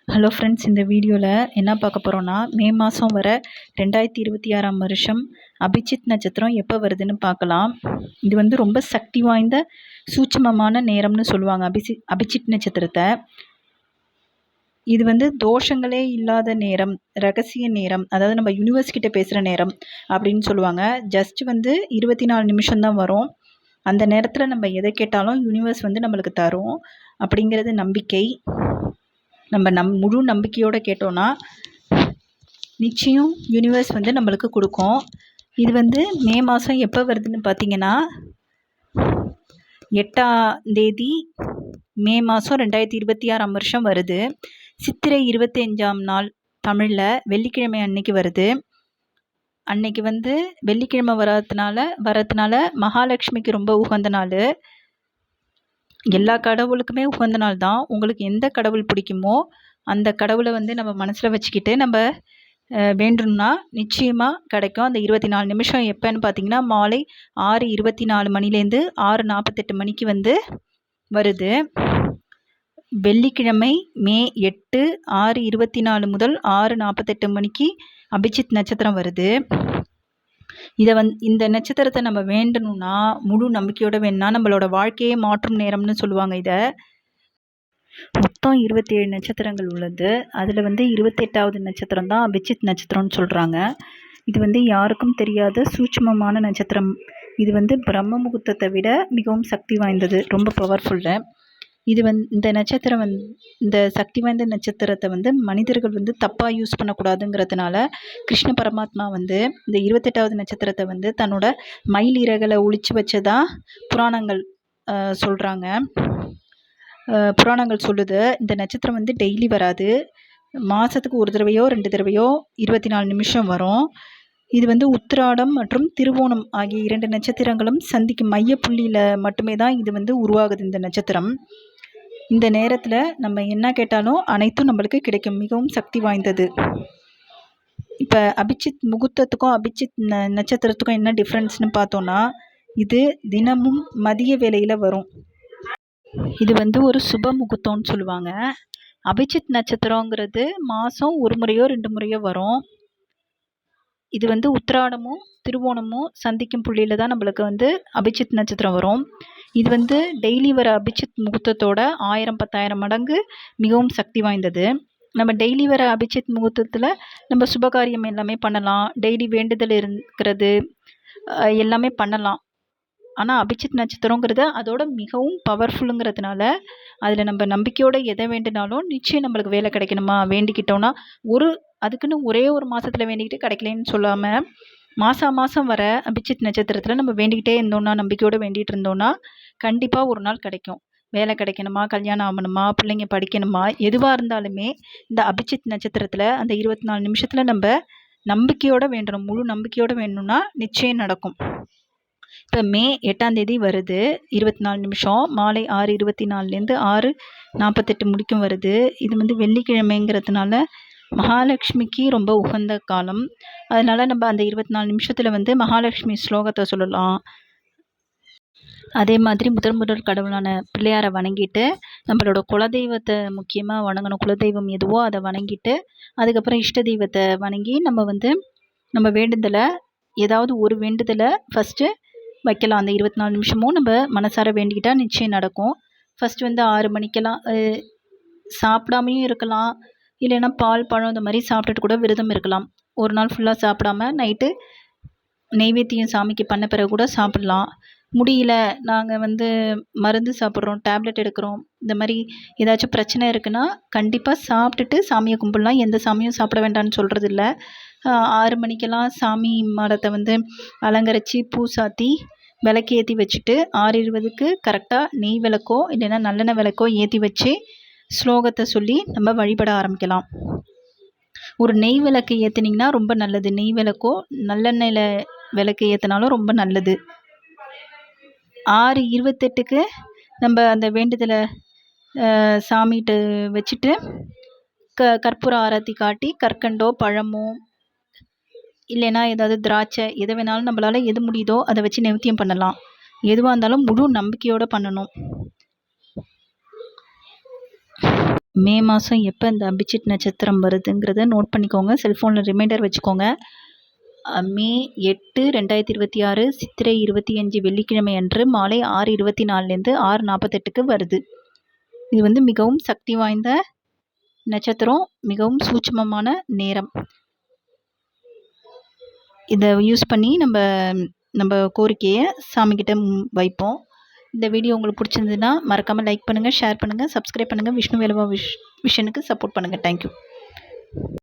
Hello friends, இந்த வீடியோவில் என்ன பார்க்க போகிறோன்னா, மே மாதம் வர 2026ஆம் வருஷம் அபிஜித் நட்சத்திரம் எப்போ வருதுன்னு பார்க்கலாம். இது வந்து ரொம்ப சக்தி வாய்ந்த சூட்சுமமான நேரம்னு சொல்லுவாங்க அபிஜித் நட்சத்திரத்தை. இது வந்து தோஷங்களே இல்லாத நேரம், ரகசிய நேரம், அதாவது நம்ம யூனிவர்ஸ் கிட்ட பேசுகிற நேரம் அப்படின்னு சொல்லுவாங்க. ஜஸ்ட் வந்து 24 நிமிஷம்தான் வரும். அந்த நேரத்தில் நம்ம எதை கேட்டாலும் யூனிவர்ஸ் வந்து நம்மளுக்கு தரும் அப்படிங்கிறது நம்பிக்கை. நம்ம முழு நம்பிக்கையோடு கேட்டோன்னா நிச்சயம் யூனிவர்ஸ் வந்து நம்மளுக்கு கொடுக்கும். இது வந்து மே மாதம் எப்போ வருதுன்னு பார்த்தீங்கன்னா, 8ஆம் தேதி மே மாதம் 2026ஆம் வருஷம் வருது. சித்திரை 25ஆம் நாள் தமிழில் வெள்ளிக்கிழமை அன்னைக்கு வருது. அன்னைக்கு வந்து வெள்ளிக்கிழமை வரதுனால மகாலட்சுமிக்கு ரொம்ப உகந்த நாள். எல்லா கடவுளுக்குமே உகந்த நாள் தான். உங்களுக்கு எந்த கடவுள் பிடிக்குமோ அந்த கடவுளை வந்து நம்ம மனசில் வச்சுக்கிட்டு நம்ம வேண்டும்னா நிச்சயமாக கிடைக்கும். அந்த 24 நிமிஷம் எப்போன்னு பார்த்தீங்கன்னா, மாலை 6:24 மணிலேருந்து 6:48 மணிக்கு வந்து வருது. வெள்ளிக்கிழமை மே 8 6:24 முதல் 6:48 மணிக்கு அபிஜித் நட்சத்திரம் வருது. இந்த நட்சத்திரத்தை நம்ம வேண்டணும்னா, முழு நம்பிக்கையோடு வேணும்னா நம்மளோட வாழ்க்கையே மாற்றும் நேரம்னு சொல்லுவாங்க. இதை மொத்தம் 27 நட்சத்திரங்கள் உள்ளது. அதில் வந்து 28வது நட்சத்திரம் தான் அபிஜித் நட்சத்திரம்னு சொல்கிறாங்க. இது வந்து யாருக்கும் தெரியாத சூட்சுமமான நட்சத்திரம். இது வந்து பிரம்ம முகூர்த்தத்தை விட மிகவும் சக்தி வாய்ந்தது, ரொம்ப பவர்ஃபுல்லு. இது இந்த நட்சத்திரம் இந்த சக்தி வாய்ந்த நட்சத்திரத்தை வந்து மனிதர்கள் வந்து தப்பாக யூஸ் பண்ணக்கூடாதுங்கிறதுனால கிருஷ்ண பரமாத்மா வந்து இந்த 28வது நட்சத்திரத்தை வந்து தன்னோட மயில் இறகளை ஒளிச்சு வச்சதா புராணங்கள் சொல்கிறாங்க. புராணங்கள் சொல்லுது. இந்த நட்சத்திரம் வந்து டெய்லி வராது, மாதத்துக்கு ஒரு தடவையோ 2 தடவையோ 24 நிமிஷம் வரும். இது வந்து உத்திராடம் மற்றும் திருவோணம் ஆகிய 2 நட்சத்திரங்களும் சந்திக்கும் மையப்புள்ளியில் மட்டுமே தான் இது வந்து உருவாகுது. இந்த நட்சத்திரம் இந்த நேரத்தில் நம்ம என்ன கேட்டாலும் அனைத்தும் நம்மளுக்கு கிடைக்கும். மிகவும் சக்தி வாய்ந்தது. இப்போ அபிஜித் முகூர்த்தத்துக்கும் அபிஜித் நட்சத்திரத்துக்கும் என்ன டிஃப்ரென்ஸ்னு பார்த்தோன்னா, இது தினமும் மதிய வேளையில் வரும். இது வந்து ஒரு சுப முகூர்த்தம்னு சொல்லுவாங்க. அபிஜித் நட்சத்திரங்கிறது மாதம் 1 முறையோ 2 முறையோ வரும். இது வந்து உத்திராடமும் திருவோணமும் சந்திக்கும் புள்ளியில் தான் நம்மளுக்கு வந்து அபிஜித் நட்சத்திரம் வரும். இது வந்து டெய்லி வர அபிஜித் முகூர்த்தத்தோட 1000-10,000 மடங்கு மிகவும் சக்தி வாய்ந்தது. நம்ம டெய்லி வர அபிஜித் முகூர்த்தத்தில் நம்ம சுபகாரியம் எல்லாமே பண்ணலாம். டெய்லி வேண்டுதல் இருக்கிறது எல்லாமே பண்ணலாம். ஆனால் அபிஜித் நட்சத்திரங்கிறது அதோட மிகவும் பவர்ஃபுல்லுங்கிறதுனால அதில் நம்ம நம்பிக்கையோடு எதை வேண்டினாலும் நிச்சயம் நம்மளுக்கு வேலை கிடைக்கணுமா வேண்டிக்கிட்டோன்னா அதுக்குன்னு ஒரே ஒரு மாதத்தில் வேண்டிக்கிட்டு கிடைக்கலன்னு சொல்லாமல் மாதம் வர அபிஜித் நட்சத்திரத்தில் நம்ம வேண்டிக்கிட்டே இருந்தோம்னா, நம்பிக்கையோடு வேண்டிகிட்டு இருந்தோம்னா கண்டிப்பாக ஒரு நாள் கிடைக்கும். வேலை கிடைக்கணுமா, கல்யாணம் ஆகணுமா, பிள்ளைங்க படிக்கணுமா, எதுவாக இருந்தாலுமே இந்த அபிஜித் நட்சத்திரத்தில் அந்த 24 நிமிஷத்தில் நம்ம நம்பிக்கையோடு வேண்டணும். முழு நம்பிக்கையோடு வேணும்னா நிச்சயம் நடக்கும். இப்போ மே 8ஆம் தேதி வருது. 24 நிமிஷம் மாலை 6:24லேருந்து 6:48 முடிக்கும் வருது. இது வந்து வெள்ளிக்கிழமைங்கிறதுனால மகாலட்சுமிக்கு ரொம்ப உகந்த காலம். அதனால் நம்ம அந்த 24 நிமிஷத்தில் வந்து மகாலட்சுமி ஸ்லோகத்தை சொல்லலாம். அதே மாதிரி முதல் கடவுளான பிள்ளையாரை வணங்கிட்டு நம்மளோட குலதெய்வத்தை முக்கியமாக வணங்கணும். குலதெய்வம் எதுவோ அதை வணங்கிட்டு அதுக்கப்புறம் இஷ்ட தெய்வத்தை வணங்கி நம்ம வந்து நம்ம வேண்டுதலை ஏதாவது ஒரு வேண்டுதலை ஃபஸ்ட்டு வைக்கலாம். அந்த 24 நிமிஷமும் நம்ம மனசார வேண்டிக்கிட்டால் நிச்சயம் நடக்கும். ஃபஸ்ட்டு வந்து 6 மணிக்கெல்லாம் சாப்பிடாமையும் இருக்கலாம். இல்லைன்னா பால் பழம் இந்த மாதிரி சாப்பிட்டுட்டு கூட விரதம் இருக்கலாம். ஒரு நாள் ஃபுல்லாக சாப்பிடாம நைட்டு நெய்வேத்தியம் சாமிக்கு பண்ண பிறகு கூட சாப்பிட்லாம். முடியல, நாங்கள் வந்து மருந்து சாப்பிட்றோம், டேப்லெட் எடுக்கிறோம், இந்த மாதிரி ஏதாச்சும் பிரச்சனை இருக்குன்னா கண்டிப்பாக சாப்பிட்டுட்டு சாமியை கும்பிடலாம். எந்த சாமியும் சாப்பிட வேண்டாம்னு சொல்கிறது இல்லை. 6 மணிக்கெல்லாம் சாமி மாடத்தை வந்து அலங்கரித்து பூ சாத்தி விளக்கு ஏற்றி வச்சுட்டு 6:20க்கு கரெக்டாக நெய் விளக்கோ இல்லைன்னா நல்லெண்ணெய் விளக்கோ ஏற்றி வச்சு ஸ்லோகத்தை சொல்லி நம்ம வழிபட ஆரம்பிக்கலாம். ஒரு நெய் விளக்கு ஏற்றுனீங்கன்னா ரொம்ப நல்லது. நெய் விளக்கோ நல்லெண்ணெயில் விளக்கு ஏற்றினாலும் ரொம்ப நல்லது. 6:28க்கு நம்ம அந்த வேண்டுதலை சாமிகிட்ட வச்சுட்டு கற்பூர ஆரத்தி காட்டி கற்கண்டோ பழமோ இல்லைன்னா ஏதாவது திராட்சை எதை வேணாலும் நம்மளால் எது முடியுதோ அதை வச்சு நைவேத்தியம் பண்ணலாம். எதுவாக இருந்தாலும் முழு நம்பிக்கையோடு பண்ணணும். மே மாதம் எப்போ இந்த அபிஜித் நட்சத்திரம் வருதுங்கிறத நோட் பண்ணிக்கோங்க. செல்ஃபோனில் ரிமைண்டர் வச்சுக்கோங்க. மே 8, 2026 சித்திரை 25 வெள்ளிக்கிழமை அன்று மாலை 6:24லேருந்து 6:48க்கு வருது. இது வந்து மிகவும் சக்தி வாய்ந்த நட்சத்திரம், மிகவும் சூட்சுமமான நேரம். இதை யூஸ் பண்ணி நம்ம கோரிக்கையை சாமிக்கிட்ட வைப்போம். இந்த வீடியோ உங்களுக்கு பிடிச்சிருந்ததுன்னா மறக்காமல் லைக் பண்ணுங்கள், ஷேர் பண்ணுங்கள், சப்ஸ்கிரைப் பண்ணுங்கள். விஷ்ணு வேலவா விஷனுக்கு சப்போர்ட் பண்ணுங்கள். தேங்க்யூ.